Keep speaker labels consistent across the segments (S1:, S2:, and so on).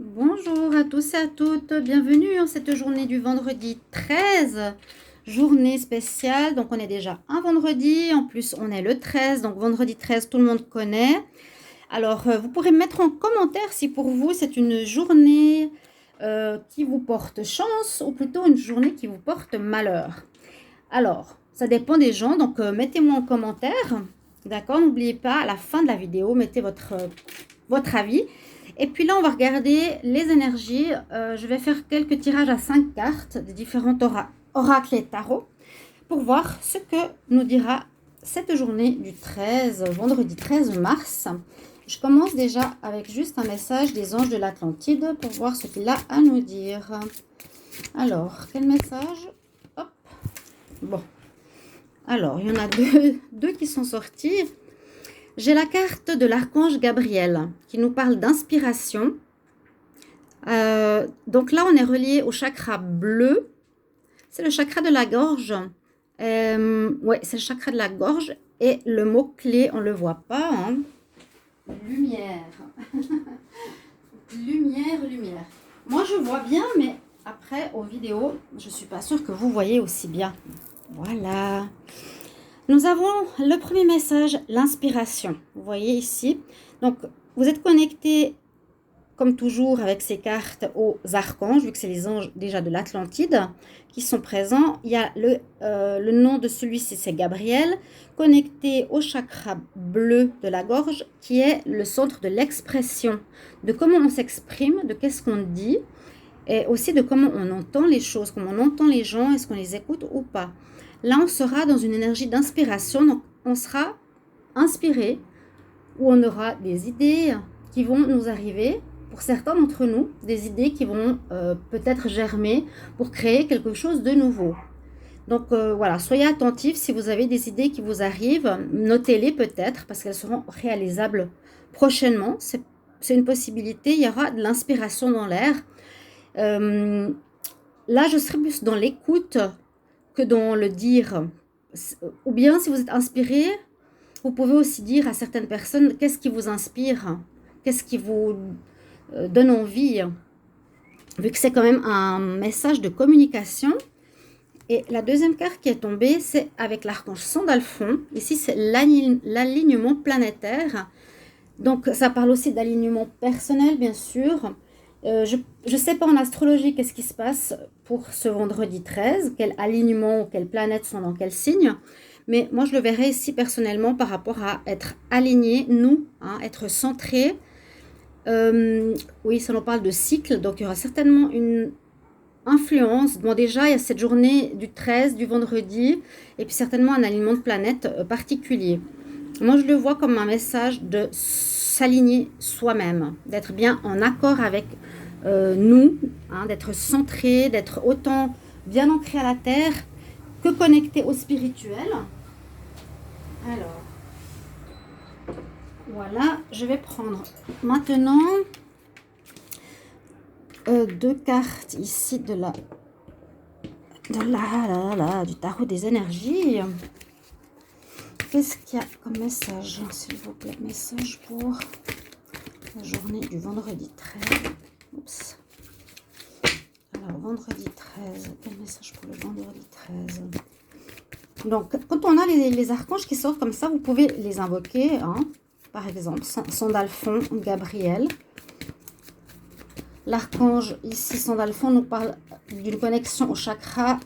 S1: Bonjour à tous et à toutes, bienvenue en cette journée du vendredi 13, journée spéciale. Donc on est déjà un vendredi, en plus on est le 13, donc vendredi 13 tout le monde connaît. Alors vous pourrez me mettre en commentaire si pour vous c'est une journée qui vous porte chance ou plutôt une journée qui vous porte malheur. Alors ça dépend des gens, donc mettez-moi en commentaire, d'accord? N'oubliez pas à la fin de la vidéo, mettez votre avis. Et puis là, on va regarder les énergies. Je vais faire quelques tirages à 5 cartes des différents oracles et tarots pour voir ce que nous dira cette journée du 13, vendredi 13 mars. Je commence déjà avec juste un message des anges de l'Atlantide pour voir ce qu'il a à nous dire. Alors, quel message? Hop. Bon. Alors, il y en a deux qui sont sortis. J'ai la carte de l'archange Gabriel qui nous parle d'inspiration. Donc là, on est relié au chakra bleu. C'est le chakra de la gorge. Ouais, c'est le chakra de la gorge. Et le mot-clé, on ne le voit pas. Hein. Lumière. Lumière. Moi, je vois bien, mais après, aux vidéos, je ne suis pas sûre que vous voyez aussi bien. Voilà. Nous avons le premier message, l'inspiration. Vous voyez ici. Donc, vous êtes connecté, comme toujours, avec ces cartes aux archanges, vu que c'est les anges déjà de l'Atlantide qui sont présents. Il y a le nom de celui-ci, c'est Gabriel, connecté au chakra bleu de la gorge, qui est le centre de l'expression, de comment on s'exprime, de qu'est-ce qu'on dit, et aussi de comment on entend les choses, comment on entend les gens, est-ce qu'on les écoute ou pas. Là, on sera dans une énergie d'inspiration, donc on sera inspiré, où on aura des idées qui vont nous arriver, pour certains d'entre nous, des idées qui vont peut-être germer pour créer quelque chose de nouveau. Donc voilà, soyez attentifs si vous avez des idées qui vous arrivent, notez-les peut-être, parce qu'elles seront réalisables prochainement, c'est une possibilité, il y aura de l'inspiration dans l'air. Là, je serai plus dans l'écoute que dans le dire. Ou bien, si vous êtes inspiré, vous pouvez aussi dire à certaines personnes qu'est-ce qui vous inspire, qu'est-ce qui vous donne envie, vu que c'est quand même un message de communication. Et la deuxième carte qui est tombée, c'est avec l'archange Sandalphon. Ici, c'est l'alignement planétaire. Donc, ça parle aussi d'alignement personnel, bien sûr. Je ne sais pas en astrologie qu'est-ce qui se passe pour ce vendredi 13, quel alignement ou quelles planètes sont dans quel signe, mais moi je le verrai ici personnellement par rapport à être aligné, nous, hein, être centré. Oui, ça nous parle de cycle, donc il y aura certainement une influence. Bon, déjà, il y a cette journée du 13, du vendredi, et puis certainement un alignement de planètes particulier. Moi, je le vois comme un message de s'aligner soi-même, d'être bien en accord avec nous, hein, d'être centré, d'être autant bien ancré à la terre que connecté au spirituel. Alors, voilà, je vais prendre maintenant deux cartes ici du tarot des énergies. Qu'est-ce qu'il y a comme message, s'il vous plaît? Message pour la journée du vendredi 13. Oups. Alors, vendredi 13. Quel message pour le vendredi 13? Donc, quand on a les archanges qui sortent comme ça, vous pouvez les invoquer. Hein, par exemple, Sandalphon, Gabriel. L'archange ici, Sandalphon, nous parle d'une connexion au chakra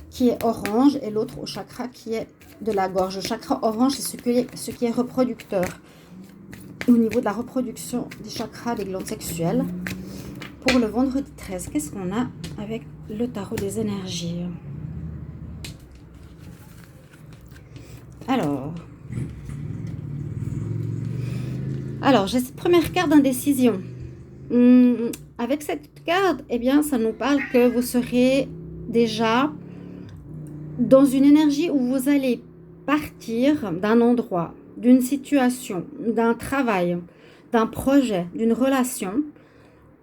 S1: qui est orange et l'autre au chakra qui est de la gorge. Le chakra orange, c'est ce qui est reproducteur. Au niveau de la reproduction des chakras, des glandes sexuelles. Pour le vendredi 13, qu'est-ce qu'on a avec le tarot des énergies? Alors j'ai cette première carte d'indécision. Avec cette carte, eh bien, ça nous parle que vous serez déjà dans une énergie où vous allez partir d'un endroit, d'une situation, d'un travail, d'un projet, d'une relation.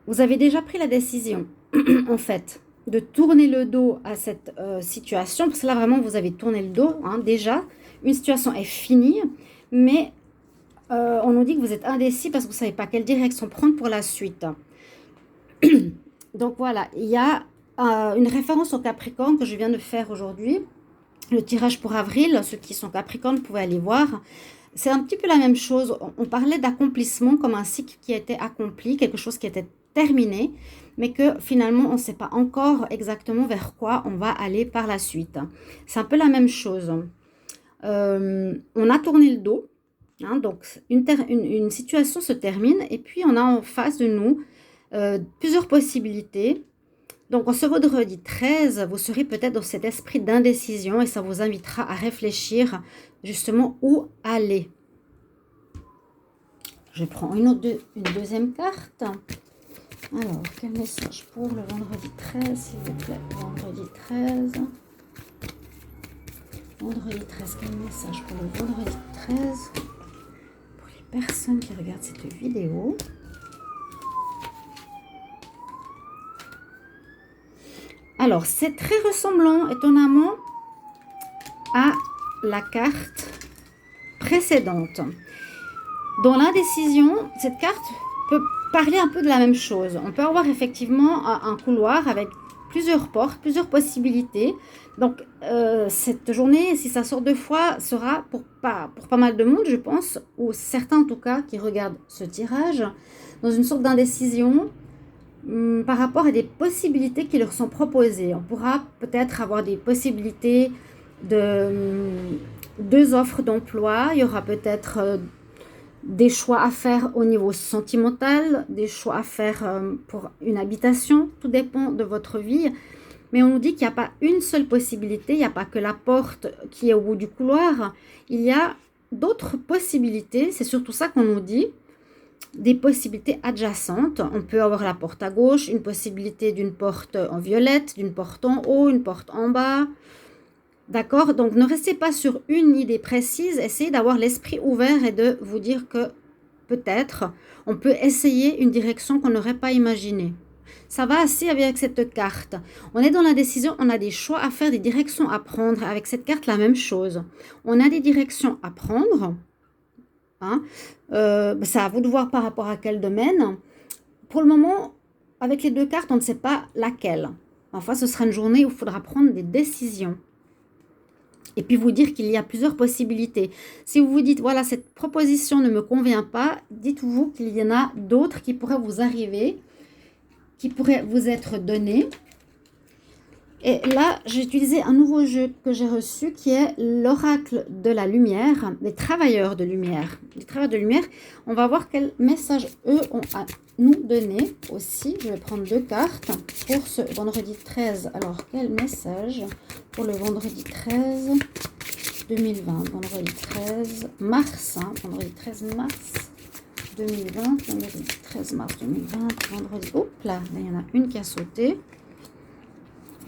S1: Vous avez déjà pris la décision, en fait, de tourner le dos à cette situation, parce que là, vraiment, vous avez tourné le dos, hein, déjà. Une situation est finie, mais on nous dit que vous êtes indécis parce que vous ne savez pas quelle direction prendre pour la suite. Donc voilà, il y a une référence au Capricorne que je viens de faire aujourd'hui. Le tirage pour avril, ceux qui sont Capricorne pouvaient aller voir. C'est un petit peu la même chose. On parlait d'accomplissement comme un cycle qui était accompli, quelque chose qui était terminé, mais que finalement on ne sait pas encore exactement vers quoi on va aller par la suite. C'est un peu la même chose. On a tourné le dos, hein, donc une situation se termine et puis on a en face de nous plusieurs possibilités. Donc, en ce vendredi 13, vous serez peut-être dans cet esprit d'indécision et ça vous invitera à réfléchir justement où aller. Je prends une deuxième carte. Alors, quel message pour le vendredi 13, s'il vous plaît? Vendredi 13. Vendredi 13, quel message pour le vendredi 13? Pour les personnes qui regardent cette vidéo. Alors, c'est très ressemblant, étonnamment, à la carte précédente. Dans l'indécision, cette carte peut parler un peu de la même chose. On peut avoir effectivement un couloir avec plusieurs portes, plusieurs possibilités. Donc, cette journée, si ça sort 2 fois, sera pour pas mal de monde, je pense, ou certains en tout cas qui regardent ce tirage, dans une sorte d'indécision par rapport à des possibilités qui leur sont proposées. On pourra peut-être avoir des possibilités de 2 offres d'emploi. Il y aura peut-être des choix à faire au niveau sentimental, des choix à faire pour une habitation. Tout dépend de votre vie. Mais on nous dit qu'il n'y a pas une seule possibilité. Il n'y a pas que la porte qui est au bout du couloir. Il y a d'autres possibilités. C'est surtout ça qu'on nous dit. Des possibilités adjacentes. On peut avoir la porte à gauche, une possibilité d'une porte en violette, d'une porte en haut, une porte en bas. D'accord? Donc, ne restez pas sur une idée précise. Essayez d'avoir l'esprit ouvert et de vous dire que peut-être on peut essayer une direction qu'on n'aurait pas imaginée. Ça va assez avec cette carte. On est dans la décision, on a des choix à faire, des directions à prendre. Avec cette carte, la même chose. On a des directions à prendre. Hein? C'est à vous de voir par rapport à quel domaine. Pour le moment, avec les 2 cartes, on ne sait pas laquelle. Enfin, ce sera une journée où il faudra prendre des décisions. Et puis vous dire qu'il y a plusieurs possibilités. Si vous vous dites, voilà, cette proposition ne me convient pas, dites-vous qu'il y en a d'autres qui pourraient vous arriver, qui pourraient vous être données. Et là, j'ai utilisé un nouveau jeu que j'ai reçu qui est l'oracle de la lumière, des travailleurs de lumière. Les travailleurs de lumière, on va voir quel message eux ont à nous donner aussi. Je vais prendre 2 cartes pour ce vendredi 13. Alors, quel message pour le vendredi 13 2020? Vendredi 13 mars, hein, vendredi 13 mars 2020, vendredi 13 mars 2020, vendredi... Oups là, il y en a une qui a sauté.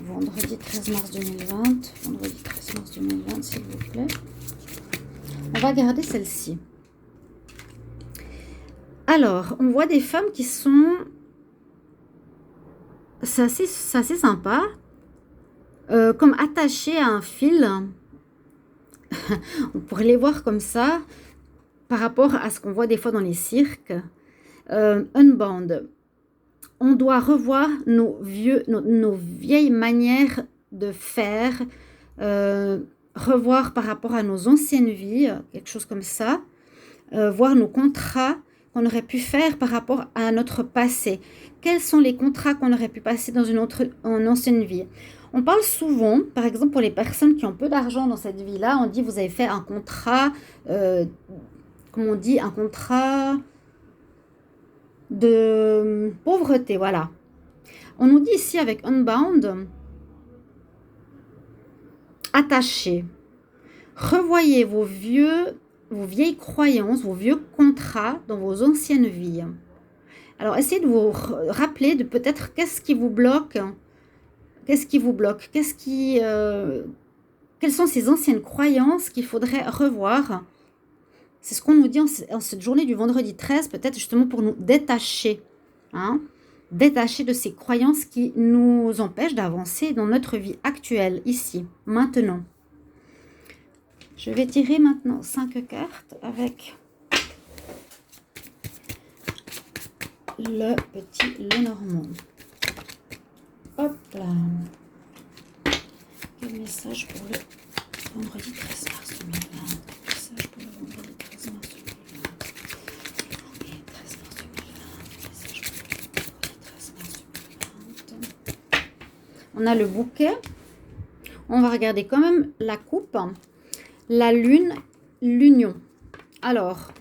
S1: Vendredi 13 mars 2020, vendredi 13 mars 2020, s'il vous plaît. On va garder celle-ci. Alors, on voit des femmes qui sont... C'est assez sympa. Comme attachées à un fil. On pourrait les voir comme ça, par rapport à ce qu'on voit des fois dans les cirques. Unbound. On doit revoir nos vieilles manières de faire, revoir par rapport à nos anciennes vies, quelque chose comme ça, voir nos contrats qu'on aurait pu faire par rapport à notre passé. Quels sont les contrats qu'on aurait pu passer dans en ancienne vie? On parle souvent, par exemple pour les personnes qui ont peu d'argent dans cette vie-là, on dit vous avez fait un contrat, comment on dit, un contrat de pauvreté, voilà. On nous dit ici avec Unbound, attachez, revoyez vos vieilles croyances, vos vieux contrats dans vos anciennes vies. Alors, essayez de vous rappeler de peut-être qu'est-ce qui vous bloque, quelles sont ces anciennes croyances qu'il faudrait revoir. C'est ce qu'on nous dit en cette journée du vendredi 13, peut-être justement pour nous détacher, hein, détacher de ces croyances qui nous empêchent d'avancer dans notre vie actuelle, ici, maintenant. Je vais tirer maintenant 5 cartes avec le petit Lenormand. Hop là. Quel message pour le vendredi 13 mars 2020. Quel message pour le vendredi 13 mars 2020. Vendredi 13 mars 2020. Message pour le vendredi 13 mars 2020. On a le bouquet. On va regarder quand même la coupe. La lune, l'union. Alors,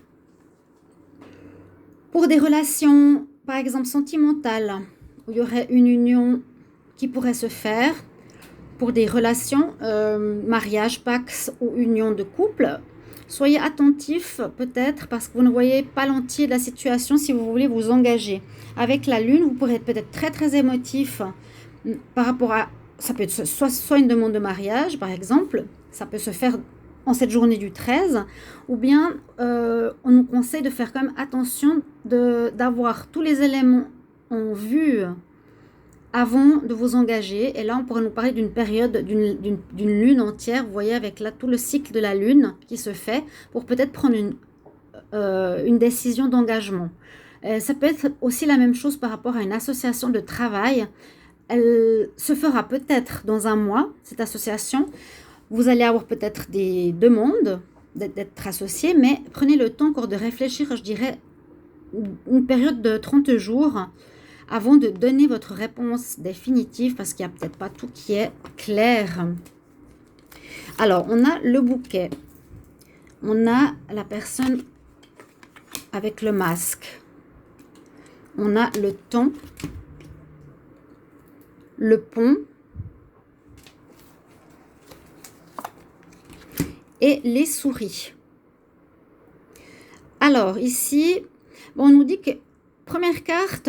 S1: pour des relations, par exemple, sentimentales, où il y aurait une union qui pourrait se faire, pour des relations, mariage, pax ou union de couple, soyez attentifs peut-être parce que vous ne voyez pas l'entier de la situation si vous voulez vous engager. Avec la lune, vous pourrez être peut-être très très émotif par rapport à, ça peut être soit une demande de mariage par exemple, ça peut se faire en cette journée du 13, ou bien on nous conseille de faire quand même attention d'avoir tous les éléments en vue avant de vous engager. Et là, on pourrait nous parler d'une période, d'une lune entière, vous voyez, avec là tout le cycle de la lune qui se fait pour peut-être prendre une décision d'engagement. Ça peut être aussi la même chose par rapport à une association de travail. Elle se fera peut-être dans un mois, cette association. Vous allez avoir peut-être des demandes d'être associé, mais prenez le temps encore de réfléchir, je dirais, une période de 30 jours avant de donner votre réponse définitive, parce qu'il n'y a peut-être pas tout qui est clair. Alors, on a le bouquet. On a la personne avec le masque. On a le temps. Le pont. Et les souris. Alors, ici, on nous dit que, première carte,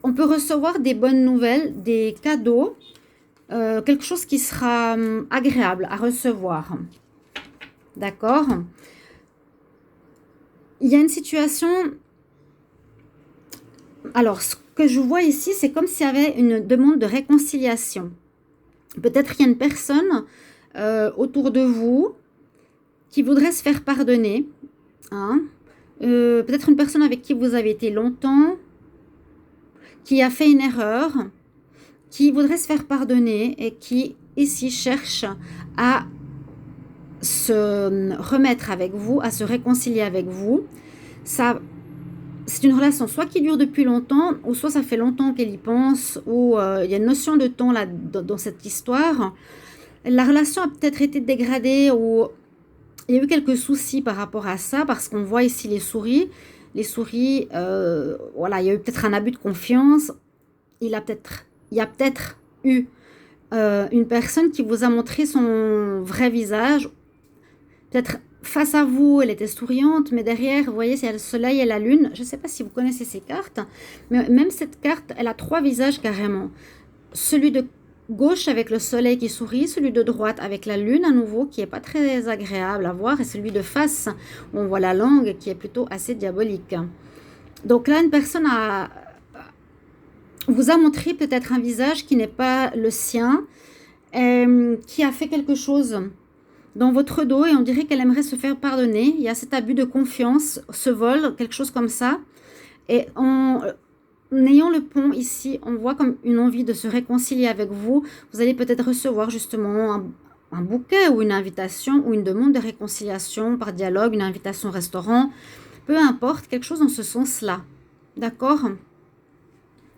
S1: on peut recevoir des bonnes nouvelles, des cadeaux, quelque chose qui sera agréable à recevoir. D'accord? Il y a une situation... Alors, ce que je vois ici, c'est comme s'il y avait une demande de réconciliation. Peut-être qu'il y a une personne autour de vous qui voudrait se faire pardonner. Hein? Peut-être une personne avec qui vous avez été longtemps, qui a fait une erreur, qui voudrait se faire pardonner et qui, ici, cherche à se remettre avec vous, à se réconcilier avec vous. Ça, c'est une relation soit qui dure depuis longtemps, ou soit ça fait longtemps qu'elle y pense, ou il y a une notion de temps là, dans cette histoire. La relation a peut-être été dégradée, ou il y a eu quelques soucis par rapport à ça, parce qu'on voit ici les souris. Les souris, voilà, il y a eu peut-être un abus de confiance. Il y a peut-être eu une personne qui vous a montré son vrai visage. Peut-être face à vous, elle était souriante, mais derrière, vous voyez, c'est le soleil et la lune. Je ne sais pas si vous connaissez ces cartes, mais même cette carte, elle a 3 visages carrément. Celui de gauche avec le soleil qui sourit, celui de droite avec la lune à nouveau qui n'est pas très agréable à voir, et celui de face où on voit la langue qui est plutôt assez diabolique. Donc là, une personne vous a montré peut-être un visage qui n'est pas le sien, qui a fait quelque chose dans votre dos et on dirait qu'elle aimerait se faire pardonner. Il y a cet abus de confiance, ce vol, quelque chose comme ça. Et en ayant le pont ici, on voit comme une envie de se réconcilier avec vous. Vous allez peut-être recevoir justement un bouquet ou une invitation ou une demande de réconciliation par dialogue, une invitation au restaurant. Peu importe, quelque chose dans ce sens-là. D'accord ?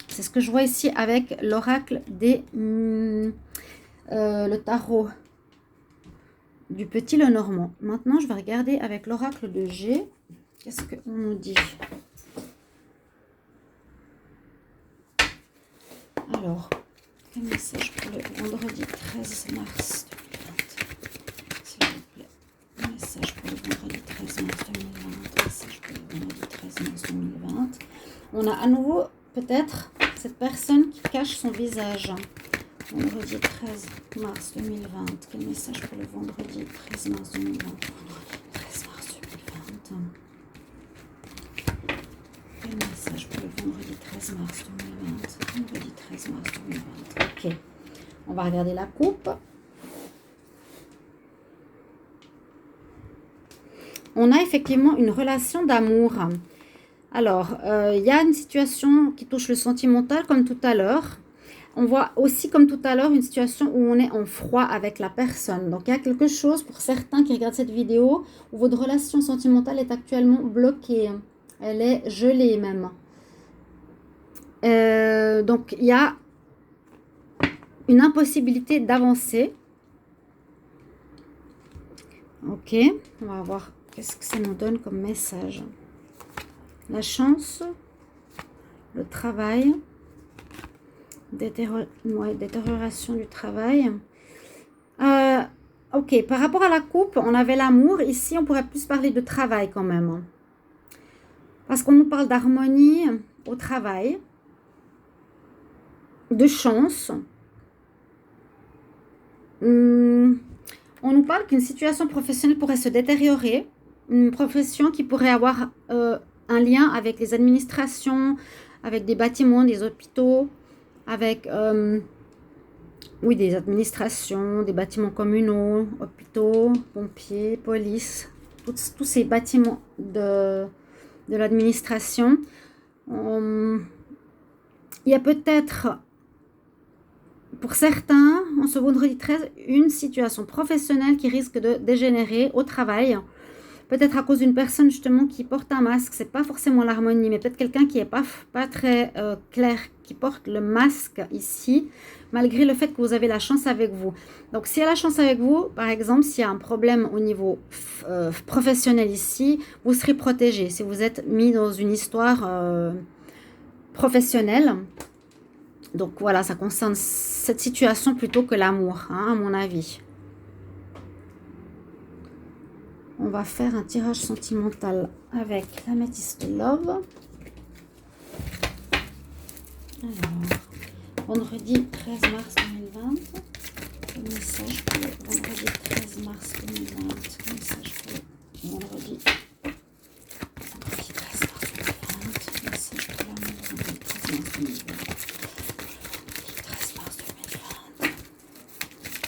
S1: C'est ce que je vois ici avec l'oracle des... le tarot du petit Lenormand. Maintenant, je vais regarder avec l'oracle de G. Qu'est-ce qu'on nous dit? Alors, quel message pour le vendredi 13 mars 2020, s'il vous plaît. Un message pour le vendredi 13 mars 2020. Message pour le vendredi 13 mars 2020. On a à nouveau, peut-être, cette personne qui cache son visage. Vendredi 13 mars 2020. Quel message pour le vendredi 13 mars 2020? Vendredi 13 mars 2020. Quel message pour le vendredi 13 mars 2020? Vendredi 13 mars 2020. Ok. On va regarder la coupe. On a effectivement une relation d'amour. Alors, il y a une situation qui touche le sentimental comme tout à l'heure. On voit aussi comme tout à l'heure une situation où on est en froid avec la personne. Donc il y a quelque chose pour certains qui regardent cette vidéo où votre relation sentimentale est actuellement bloquée. Elle est gelée même. Donc il y a une impossibilité d'avancer. Ok, on va voir qu'est-ce que ça nous donne comme message. La chance, le travail, détérioration du travail. Ok, par rapport à la coupe, on avait l'amour. Ici, on pourrait plus parler de travail quand même. Parce qu'on nous parle d'harmonie au travail, de chance. On nous parle qu'une situation professionnelle pourrait se détériorer. Une profession qui pourrait avoir un lien avec les administrations, avec des bâtiments, des hôpitaux, avec oui, des administrations, des bâtiments communaux, hôpitaux, pompiers, police, tous ces bâtiments de l'administration. Il y a peut-être, pour certains, en ce vendredi 13, une situation professionnelle qui risque de dégénérer au travail. Peut-être à cause d'une personne justement qui porte un masque, c'est pas forcément l'harmonie, mais peut-être quelqu'un qui n'est pas très clair, qui porte le masque ici, malgré le fait que vous avez la chance avec vous. Donc s'il y a la chance avec vous, par exemple, s'il y a un problème au niveau professionnel ici, vous serez protégé. Si vous êtes mis dans une histoire professionnelle, donc voilà, ça concerne cette situation plutôt que l'amour, hein, à mon avis. On va faire un tirage sentimental avec l'améthyste Love. Alors, vendredi 13 mars 2020. Le message pour le vendredi 13 mars 2020. Le message pour le vendredi 13 mars 2020. Le message pour l'amour vendredi 13 mars 2020.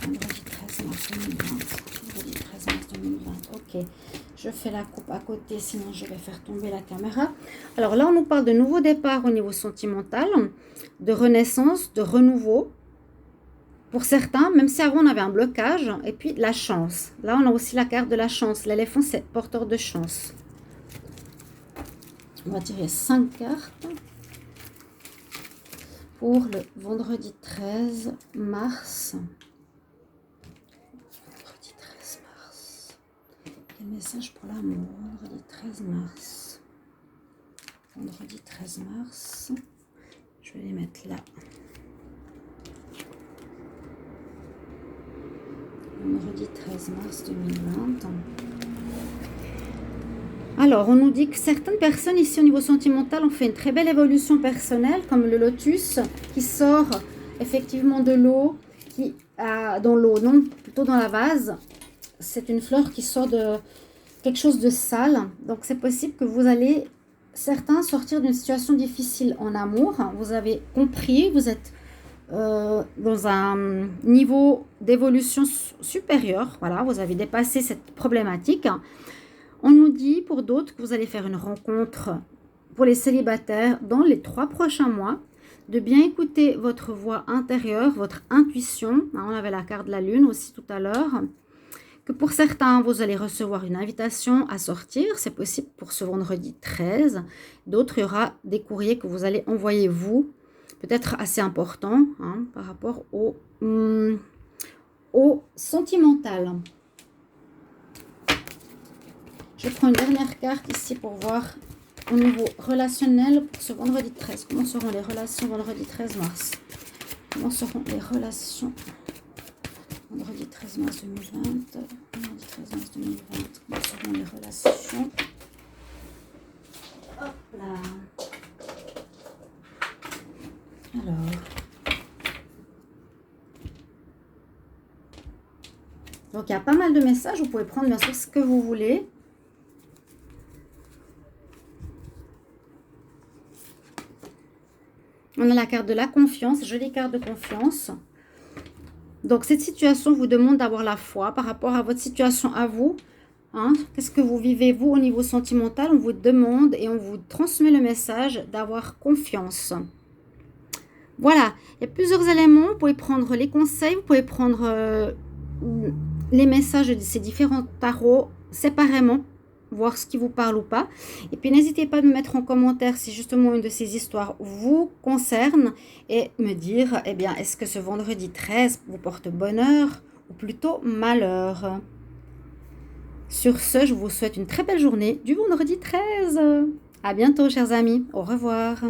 S1: Vendredi 13 mars 2020. Vendredi 13 mars 2020. Ok. Je fais la coupe à côté, sinon je vais faire tomber la caméra. Alors là, on nous parle de nouveau départ au niveau sentimental, de renaissance, de renouveau. Pour certains, même si avant on avait un blocage, et puis la chance. Là, on a aussi la carte de la chance. L'éléphant, c'est porteur de chance. On va tirer 5 cartes pour le vendredi 13 mars. Quel message pour l'amour, vendredi 13 mars. Vendredi 13 mars. Je vais les mettre là. Vendredi 13 mars 2020. Alors, on nous dit que certaines personnes ici au niveau sentimental ont fait une très belle évolution personnelle, comme le lotus qui sort effectivement de l'eau, dans l'eau, non, plutôt dans la vase. C'est une fleur qui sort de quelque chose de sale. Donc, c'est possible que vous allez, certains, sortir d'une situation difficile en amour. Vous avez compris, vous êtes dans un niveau d'évolution supérieur. Voilà, vous avez dépassé cette problématique. On nous dit pour d'autres que vous allez faire une rencontre pour les célibataires dans les 3 prochains mois. De bien écouter votre voix intérieure, votre intuition. On avait la carte de la lune aussi tout à l'heure. Que pour certains, vous allez recevoir une invitation à sortir. C'est possible pour ce vendredi 13. D'autres, il y aura des courriers que vous allez envoyer vous. Peut-être assez important hein, par rapport au sentimental. Je prends une dernière carte ici pour voir au niveau relationnel pour ce vendredi 13. Comment seront les relations vendredi 13 mars? Comment seront les relations vendredi 13 mars 2020? Vendredi 13 mars 2020. Comment seront les relations? Hop là. Alors. Donc, il y a pas mal de messages. Vous pouvez prendre bien sûr ce que vous voulez. On a la carte de la confiance, jolie carte de confiance. Donc, cette situation vous demande d'avoir la foi par rapport à votre situation à vous. Hein? Qu'est-ce que vous vivez, vous, au niveau sentimental? On vous demande et on vous transmet le message d'avoir confiance. Voilà, il y a plusieurs éléments. Vous pouvez prendre les conseils, vous pouvez prendre les messages de ces différents tarots séparément, voir ce qui vous parle ou pas. Et puis n'hésitez pas à me mettre en commentaire si justement une de ces histoires vous concerne et me dire, eh bien, est-ce que ce vendredi 13 vous porte bonheur ou plutôt malheur? Sur ce, je vous souhaite une très belle journée du vendredi 13. À bientôt, chers amis. Au revoir.